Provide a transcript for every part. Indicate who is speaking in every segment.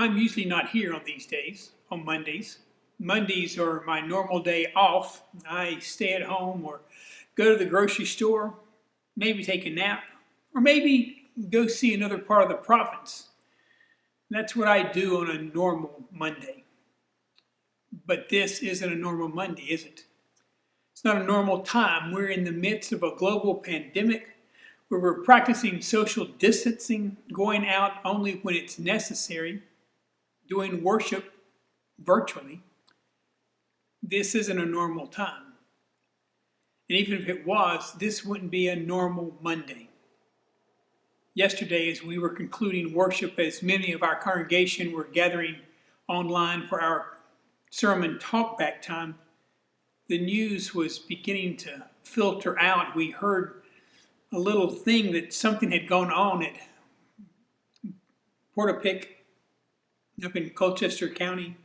Speaker 1: I'm usually not here on these days, on Mondays. Mondays are my normal day off. I stay at home or go to the grocery store, maybe take a nap, or maybe go see another part of the province. That's what I do on a normal Monday. But this isn't a normal Monday, is it? It's not a normal time. We're in the midst of a global pandemic where we're practicing social distancing, going out only when it's necessary, doing worship virtually. This isn't a normal time. And even if it was, this wouldn't be a normal Monday. Yesterday, as we were concluding worship, as many of our congregation were gathering online for our sermon talkback time, the news was beginning to filter out. We heard a little thing that something had gone on at Portapique up in Colchester County.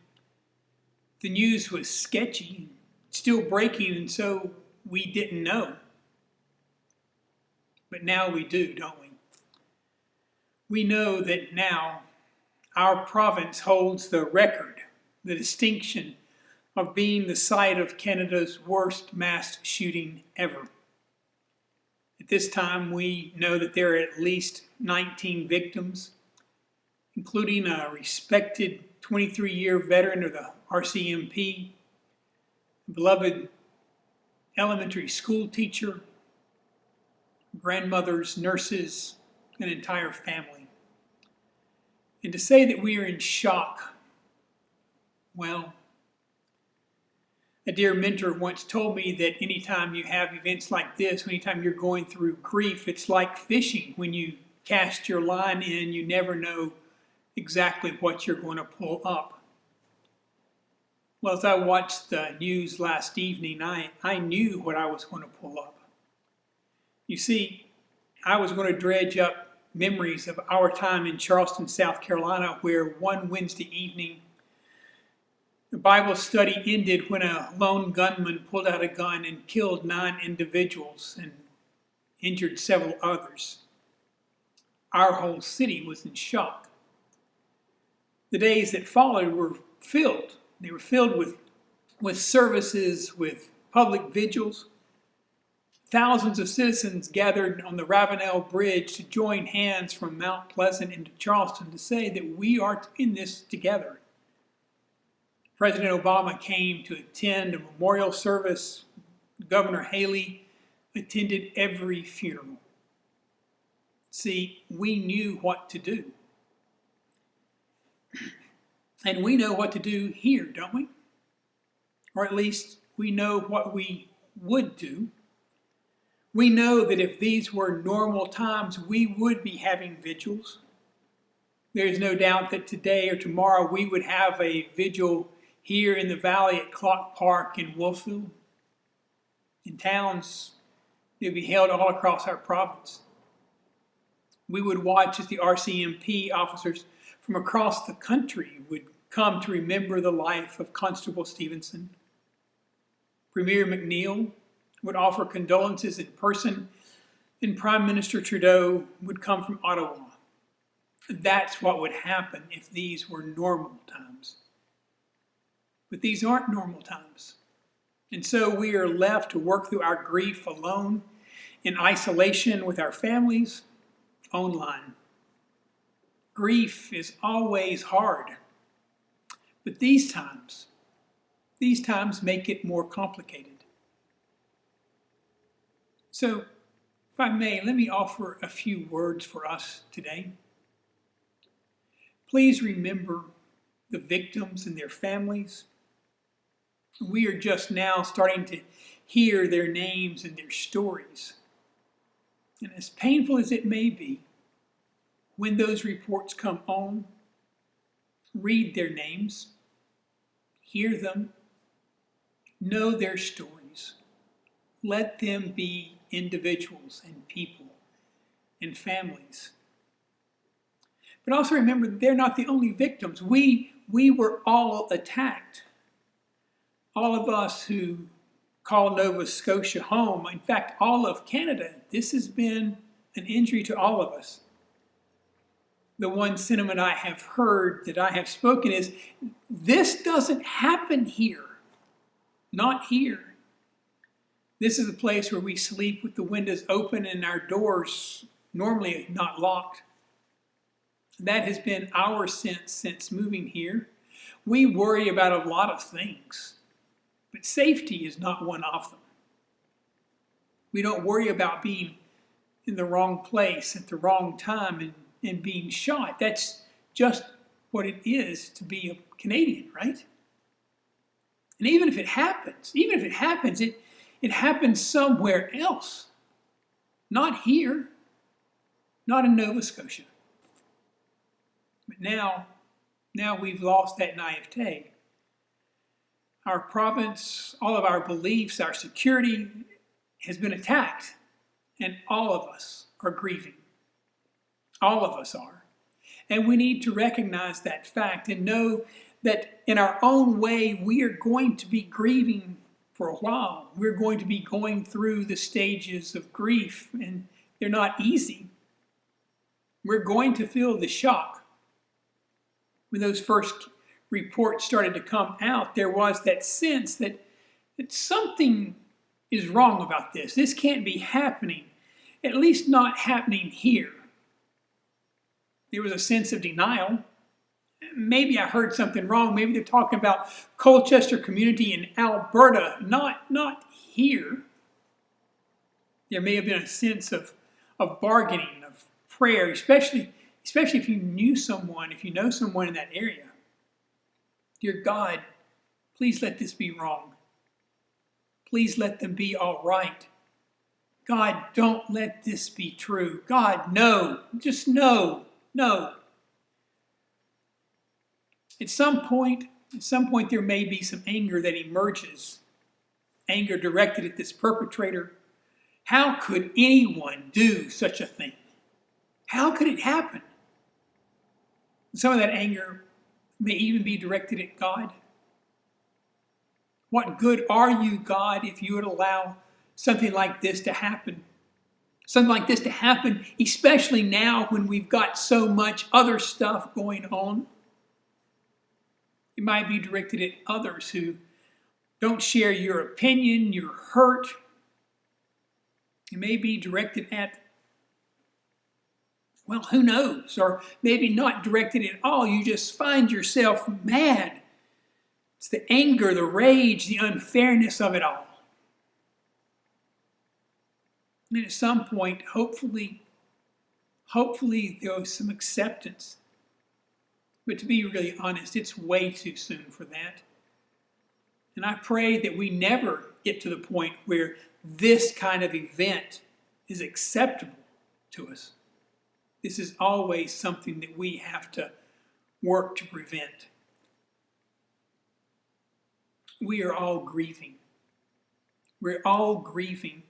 Speaker 1: The news was sketchy, still breaking, and so we didn't know. But now we do, don't we? We know that now our province holds the record, the distinction of being the site of Canada's worst mass shooting ever. At this time, we know that there are at least 19 victims, including a respected 23-year veteran of the RCMP, a beloved elementary school teacher, grandmothers, nurses, an entire family. And to say that we are in shock, well, a dear mentor once told me that anytime you have events like this, anytime you're going through grief, it's like fishing. When you cast your line in, you never know exactly what you're going to pull up. Well, as I watched the news last evening, I knew what I was going to pull up. You see, I was going to dredge up memories of our time in Charleston, South Carolina, where one Wednesday evening, the Bible study ended when a lone gunman pulled out a gun and killed 9 individuals and injured several others. Our whole city was in shock. The days that followed were filled. They were filled with services, with public vigils. Thousands of citizens gathered on the Ravenel Bridge to join hands from Mount Pleasant into Charleston to say that we are in this together. President Obama came to attend a memorial service. Governor Haley attended every funeral. See, we knew what to do. And we know what to do here, don't we? Or at least we know what we would do. We know that if these were normal times, we would be having vigils. There's no doubt that today or tomorrow we would have a vigil here in the valley at Clock Park in Wolfville. In towns, it would be held all across our province. We would watch as the RCMP officers from across the country would come to remember the life of Constable Stevenson. Premier McNeil would offer condolences in person, and Prime Minister Trudeau would come from Ottawa. That's what would happen if these were normal times. But these aren't normal times. And so we are left to work through our grief alone, in isolation with our families, online. Grief is always hard. But these times make it more complicated. So, if I may, let me offer a few words for us today. Please remember the victims and their families. We are just now starting to hear their names and their stories. And as painful as it may be, when those reports come on, read their names, hear them, know their stories. Let them be individuals and people and families. But also remember that they're not the only victims. We were all attacked. All of us who call Nova Scotia home, in fact, all of Canada, this has been an injury to all of us. the one sentiment I have heard that I have spoken is, this doesn't happen here. Not here. This is a place where we sleep with the windows open and our doors normally not locked. That has been our sense since moving here. We worry about a lot of things, but safety is not one of them. We don't worry about being in the wrong place at the wrong time and being shot. That's just what it is to be a Canadian, right? And even if it happens, it happens somewhere else. Not here. Not in Nova Scotia. But now we've lost that naivete. Our province, all of our beliefs, our security has been attacked. And all of us are grieving. All of us are. And we need to recognize that fact and know that in our own way, we are going to be grieving for a while. We're going to be going through the stages of grief, and they're not easy. We're going to feel the shock. When those first reports started to come out, there was that sense that something is wrong about this. This can't be happening, at least not happening here. There was a sense of denial. Maybe I heard something wrong. Maybe they're talking about Colchester community in Alberta, not here. There may have been a sense of bargaining, of prayer, especially if you know someone in that area. Dear God, please let this be wrong. Please let them be all right. God, don't let this be true. God, no. Just no. No. At some point, there may be some anger that emerges. Anger directed at this perpetrator. How could anyone do such a thing? How could it happen? Some of that anger may even be directed at God. What good are you, God, if you would allow something like this to happen? Something like this to happen, especially now when we've got so much other stuff going on. It might be directed at others who don't share your opinion, your hurt. It may be directed at, well, who knows? Or maybe not directed at all. You just find yourself mad. It's the anger, the rage, the unfairness of it all. And at some point, hopefully there was some acceptance. But to be really honest, it's way too soon for that. And I pray that we never get to the point where this kind of event is acceptable to us. This is always something that we have to work to prevent. We are all grieving. We're all grieving.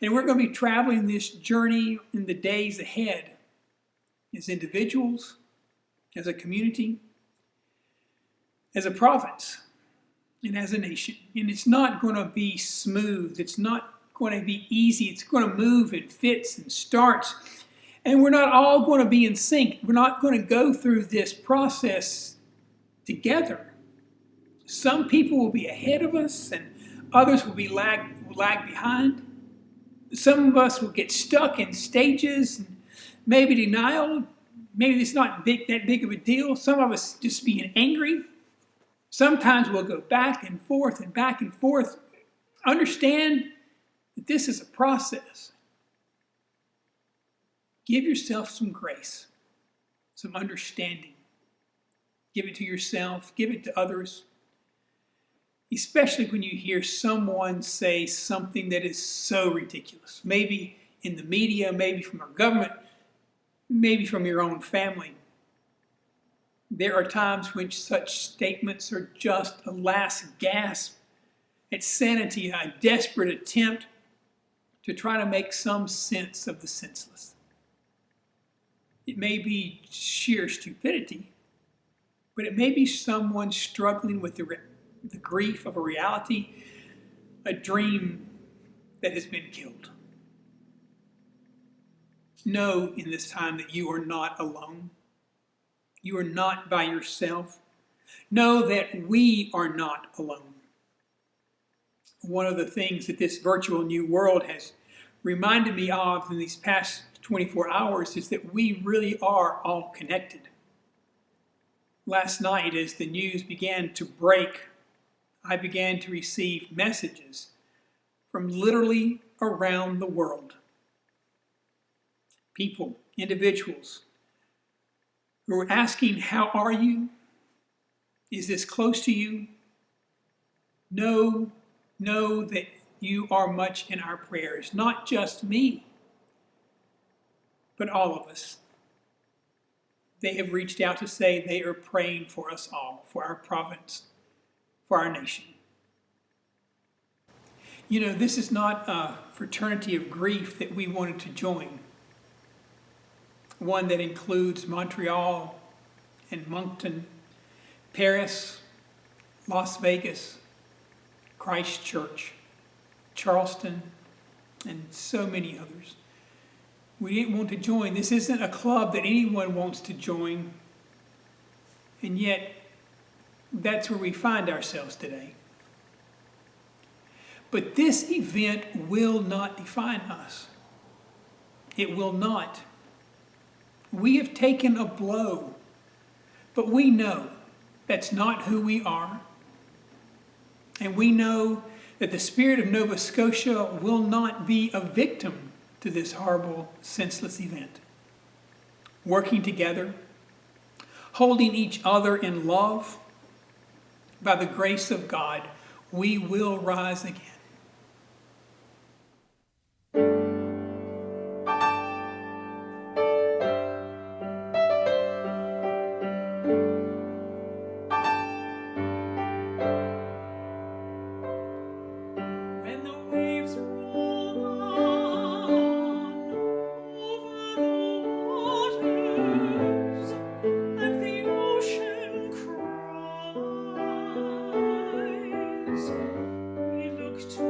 Speaker 1: And we're going to be traveling this journey in the days ahead as individuals, as a community, as a province, and as a nation. And it's not going to be smooth. It's not going to be easy. It's going to move in fits and starts. And we're not all going to be in sync. We're not going to go through this process together. Some people will be ahead of us, and others will lag behind. Some of us will get stuck in stages, and maybe denial. Maybe it's not that big of a deal. Some of us just being angry. Sometimes we'll go back and forth and back and forth. Understand that this is a process. Give yourself some grace, some understanding. Give it to yourself. Give it to others. Especially when you hear someone say something that is so ridiculous. Maybe in the media, maybe from our government, maybe from your own family. There are times when such statements are just a last gasp at sanity, a desperate attempt to try to make some sense of the senseless. It may be sheer stupidity, but it may be someone struggling with the grief of a reality, a dream that has been killed. Know in this time that you are not alone. You are not by yourself. Know that we are not alone. One of the things that this virtual new world has reminded me of in these past 24 hours is that we really are all connected. Last night, as the news began to break, I began to receive messages from literally around the world. People, individuals, who are asking, how are you? Is this close to you? Know that you are much in our prayers. Not just me, but all of us. They have reached out to say they are praying for us all, for our province, for our nation. You know, this is not a fraternity of grief that we wanted to join. One that includes Montreal and Moncton, Paris, Las Vegas, Christchurch, Charleston, and so many others. We didn't want to join. This isn't a club that anyone wants to join, and yet that's where we find ourselves today. But this event will not define us. It will not. We have taken a blow, but we know that's not who we are. And we know that the spirit of Nova Scotia will not be a victim to this horrible, senseless event. Working together, holding each other in love, by the grace of God, we will rise again.
Speaker 2: We look to